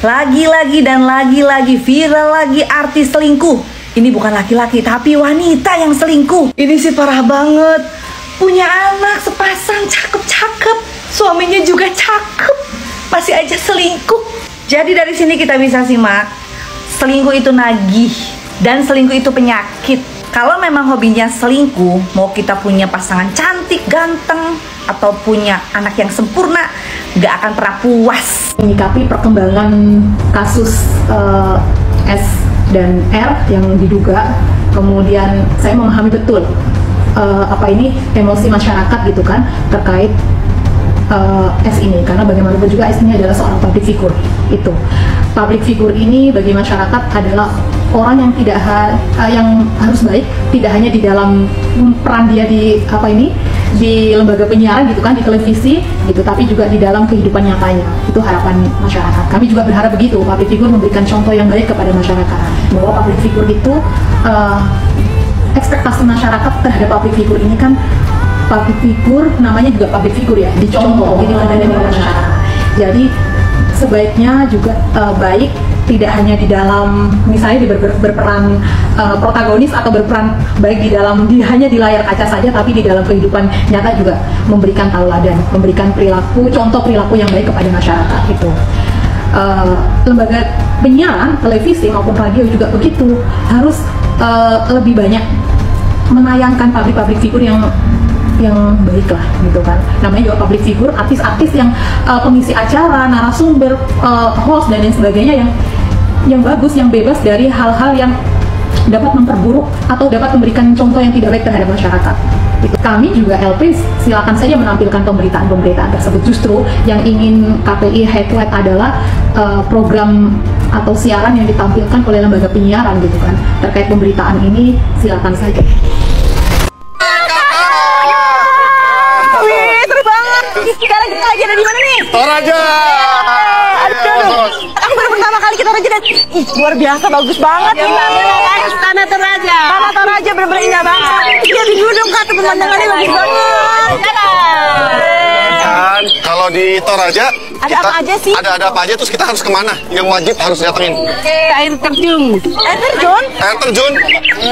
Lagi-lagi dan lagi-lagi viral lagi artis selingkuh. Ini bukan laki-laki tapi wanita yang selingkuh. Ini sih parah banget. Punya anak sepasang cakep-cakep, suaminya juga cakep, masih aja selingkuh. Jadi dari sini kita bisa simak, selingkuh itu nagih dan selingkuh itu penyakit. Kalau memang hobinya selingkuh, mau kita punya pasangan cantik, ganteng, atau punya anak yang sempurna, gak akan pernah puas. Menyikapi perkembangan kasus S dan R yang diduga, kemudian saya memahami betul emosi masyarakat gitu kan terkait S ini, karena bagaimanapun juga S ini adalah seorang public figure. Itu public figure ini bagi masyarakat adalah orang yang yang harus baik, tidak hanya di dalam peran dia di di lembaga penyiaran gitu kan, di televisi gitu, tapi juga di dalam kehidupan nyatanya. Itu harapan masyarakat. Kami juga berharap begitu, public figure memberikan contoh yang baik kepada masyarakat, bahwa public figure itu ekspektasi masyarakat terhadap public figure ini kan, public figure namanya juga public figure ya, dicontoh gitu kan dari masyarakat. Jadi sebaiknya juga baik, tidak hanya di dalam misalnya berperan protagonis atau berperan baik hanya di layar kaca saja, tapi di dalam kehidupan nyata juga memberikan tauladan, memberikan contoh perilaku yang baik kepada masyarakat. Itu lembaga penyiaran televisi maupun radio juga begitu, harus lebih banyak menayangkan public figure yang baik lah gitu kan. Namanya juga public figure, artis-artis yang pengisi acara, narasumber, host dan lain sebagainya yang bagus, yang bebas dari hal-hal yang dapat memperburuk atau dapat memberikan contoh yang tidak baik terhadap masyarakat. Itu kami juga LP silakan saja menampilkan pemberitaan tersebut. Justru yang ingin KPI highlight adalah program atau siaran yang ditampilkan oleh lembaga penyiaran gitu kan. Terkait pemberitaan ini silakan saja. Sekarang kita lagi ada di mana nih? Toraja. Aduh, aku baru pertama kali kita Toraja dan luar biasa, bagus banget ini. Tanah Toraja. Tanah Toraja bener-bener indah banget. Iya di gunung kata pemandangannya bagus banget. Dan kalau di Toraja ada apa aja sih? Ada apa aja, terus kita harus kemana? Yang wajib harus datengin. Air terjun. Air terjun? Air terjun.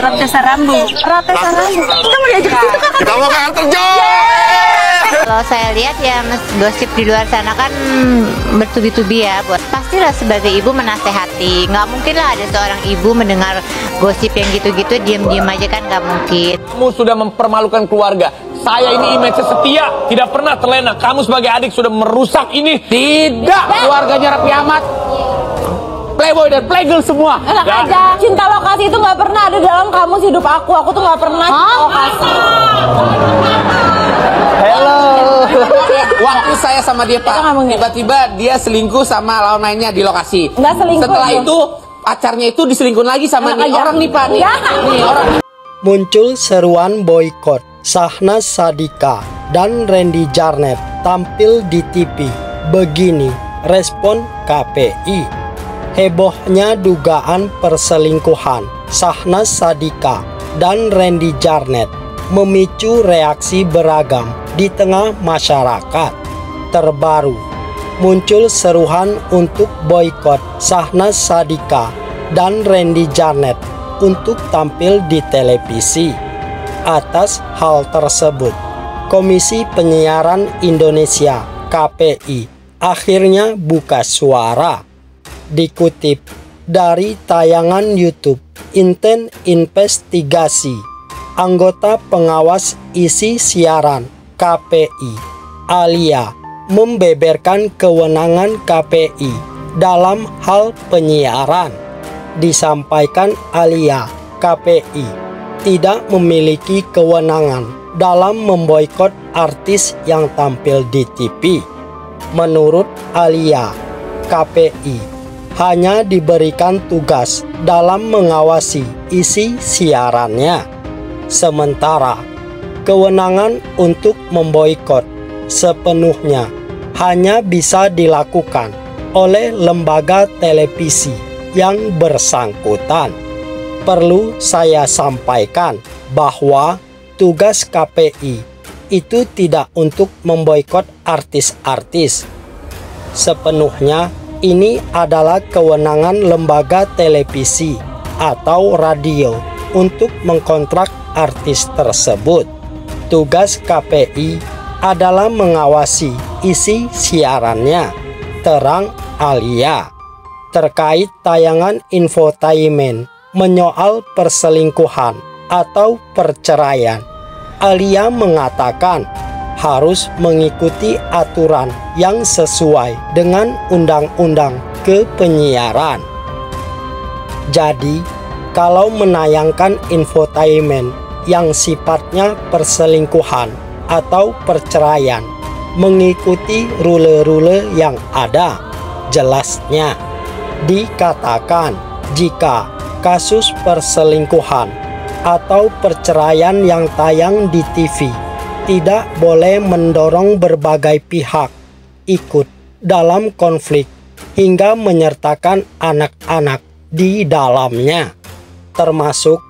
Rate Sarambu. Rate Sarambu. Kita mau diajak ke situ Kak? Kita mau ke air terjun. Kalau saya lihat ya gosip di luar sana kan bertubi-tubi ya, pastilah sebagai ibu menasehati. Nggak mungkin lah ada seorang ibu mendengar gosip yang gitu-gitu diam-diam aja kan, nggak mungkin. Kamu sudah mempermalukan keluarga. Saya ini image setia, tidak pernah terlena. Kamu sebagai adik sudah merusak ini. Tidak, keluarganya Raffi Ahmad playboy dan playgirl semua. Enak aja. Cinta lokasi itu nggak pernah ada dalam kamus hidup aku. Aku tuh nggak pernah cinta lokasi. Halo. Waktu saya sama dia Pak, tiba-tiba dia selingkuh sama lawan mainnya di lokasi. Nggak selingkuh. Setelah itu pacarnya itu diselingkuh lagi sama orang nih Pak. Nih orang. Muncul seruan boykot. Syahnaz Sadiqah dan Randy Jarnet tampil di TV. Begini respon KPI. Hebohnya dugaan perselingkuhan Syahnaz Sadiqah dan Randy Jarnet memicu reaksi beragam di tengah masyarakat. Terbaru, muncul seruan untuk boykot Syahnaz Sadiqah dan Randy Jarnet untuk tampil di televisi. Atas hal tersebut, Komisi Penyiaran Indonesia (KPI) akhirnya buka suara. Dikutip dari tayangan YouTube Inten Investigasi, anggota pengawas isi siaran KPI, Alia, membeberkan kewenangan KPI dalam hal penyiaran. Disampaikan Alia, KPI tidak memiliki kewenangan dalam memboikot artis yang tampil di TV. Menurut Alia, KPI hanya diberikan tugas dalam mengawasi isi siarannya. Sementara kewenangan untuk memboikot sepenuhnya hanya bisa dilakukan oleh lembaga televisi yang bersangkutan. Perlu saya sampaikan bahwa tugas KPI itu tidak untuk memboikot artis-artis. Sepenuhnya ini adalah kewenangan lembaga televisi atau radio untuk mengkontrak artis tersebut. Tugas KPI adalah mengawasi isi siarannya, terang Alia. Terkait tayangan infotainment menyoal perselingkuhan atau perceraian, Alia mengatakan harus mengikuti aturan yang sesuai dengan undang-undang kepenyiaran. Jadi, kalau menayangkan infotainment yang sifatnya perselingkuhan atau perceraian, mengikuti rule-rule yang ada. Jelasnya, dikatakan jika kasus perselingkuhan atau perceraian yang tayang di TV tidak boleh mendorong berbagai pihak ikut dalam konflik hingga menyertakan anak-anak di dalamnya, termasuk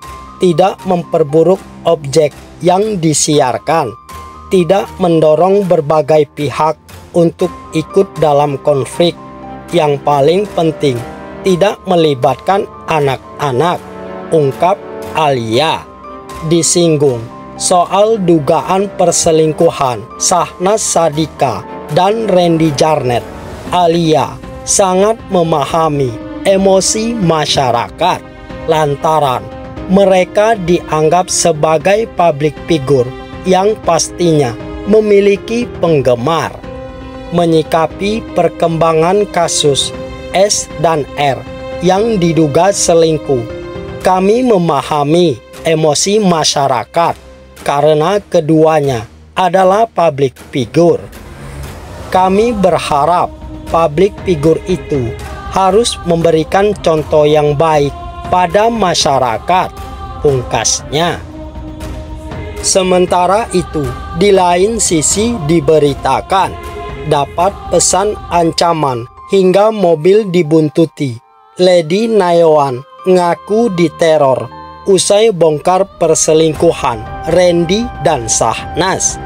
tidak memperburuk objek yang disiarkan, tidak mendorong berbagai pihak untuk ikut dalam konflik, yang paling penting tidak melibatkan anak-anak, ungkap Alia. Disinggung soal dugaan perselingkuhan Syahnaz Sadiqah dan Randy Jarnet, Alia sangat memahami emosi masyarakat lantaran mereka dianggap sebagai public figure yang pastinya memiliki penggemar. Menyikapi perkembangan kasus S dan R yang diduga selingkuh, kami memahami emosi masyarakat karena keduanya adalah public figure. Kami berharap public figure itu harus memberikan contoh yang baik pada masyarakat, pungkasnya. Sementara itu, di lain sisi diberitakan dapat pesan ancaman hingga mobil dibuntuti. Lady Nayawan ngaku diteror usai bongkar perselingkuhan Randy dan Syahnaz.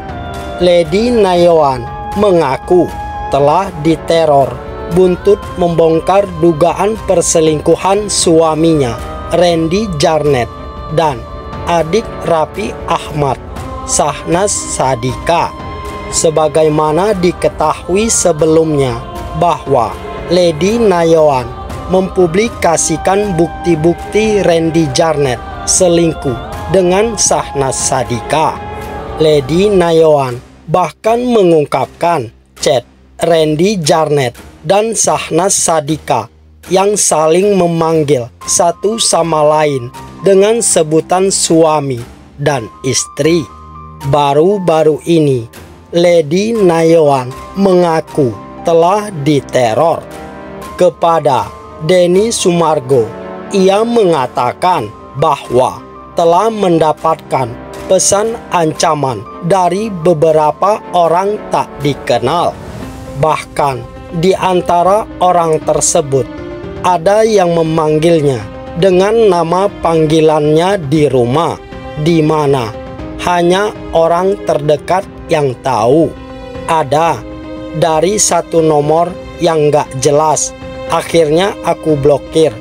Lady Nayawan mengaku telah diteror buntut membongkar dugaan perselingkuhan suaminya Randy Jarnet dan adik Raffi Ahmad, Syahnaz Sadiqah. Sebagaimana diketahui sebelumnya bahwa Lady Nayawan mempublikasikan bukti-bukti Randy Jarnet selingkuh dengan Syahnaz Sadiqah. Lady Nayawan bahkan mengungkapkan chat Randy Jarnet dan Syahnaz Sadiqah yang saling memanggil satu sama lain dengan sebutan suami dan istri. Baru-baru ini, Lady Nayawan mengaku telah diteror. Kepada Denny Sumargo, ia mengatakan bahwa telah mendapatkan pesan ancaman dari beberapa orang tak dikenal. Bahkan di antara orang tersebut ada yang memanggilnya dengan nama panggilannya di rumah, di mana hanya orang terdekat yang tahu. Ada dari satu nomor yang gak jelas, akhirnya aku blokir.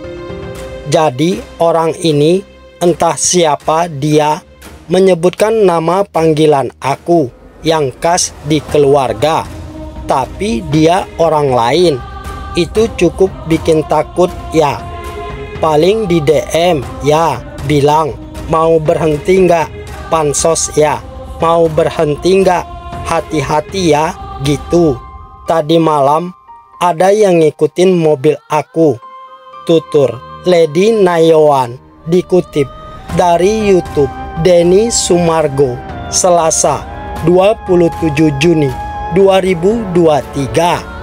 Jadi orang ini, entah siapa dia, menyebutkan nama panggilan aku yang khas di keluarga, tapi dia orang lain. Itu cukup bikin takut ya. Paling di DM ya, bilang mau berhenti nggak pansos ya, mau berhenti nggak, hati-hati ya, gitu. Tadi malam ada yang ngikutin mobil aku, tutur Lady Nayawan, dikutip dari YouTube Denny Sumargo, Selasa 27 Juni 2023.